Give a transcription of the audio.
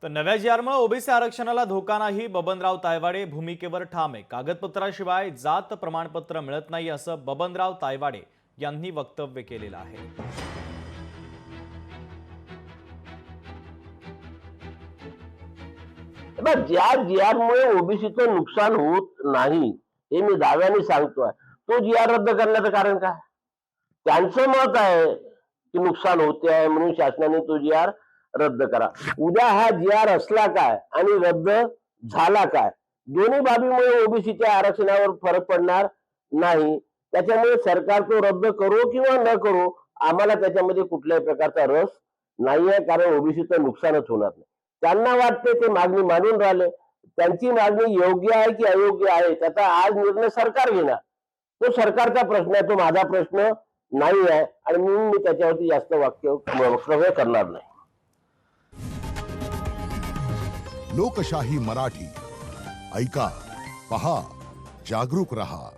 तर नव्या जी-आरमुळे ओबीसी आरक्षणाला धोका नाही, बबनराव तायवाडे भूमिकेवर ठाम आहे. कागदपत्राशिवाय जात प्रमाणपत्र मिळत नाही असं बबनराव तायवाडे यांनी वक्तव्य केलेलं आहे. ज्या जी-आरमुळे ओबीसीचं नुकसान होत नाही हे मी दाव्याने सांगतोय. तो जी-आर रद्द करण्याचं कारण काय? त्यांचं मत आहे की नुकसान होते आहे म्हणून शासनाने तो जी-आर रद्द करा. उद्या हा जी-आर असला काय आणि रद्द झाला काय, दोन्ही बाबीमुळे ओबीसीच्या आरक्षणावर फरक पडणार नाही. त्याच्यामुळे सरकार तो रद्द करो किंवा न करो, आम्हाला त्याच्यामध्ये कुठल्याही प्रकारचा रस नाहीये, कारण ओबीसीचं नुकसानच होणार नाही. त्यांना वाटते ते मागणी मानून राहिले. त्यांची मागणी योग्य आहे की अयोग्य आहे त्याचा आज निर्णय सरकार घेणार. तो सरकारचा प्रश्न आहे, तो माझा प्रश्न नाही आहे आणि म्हणून मी त्याच्यावरती जास्त वक्तव्य करणार नाही. लोकशाही मराठी ऐका, पहा, जागरूक रहा.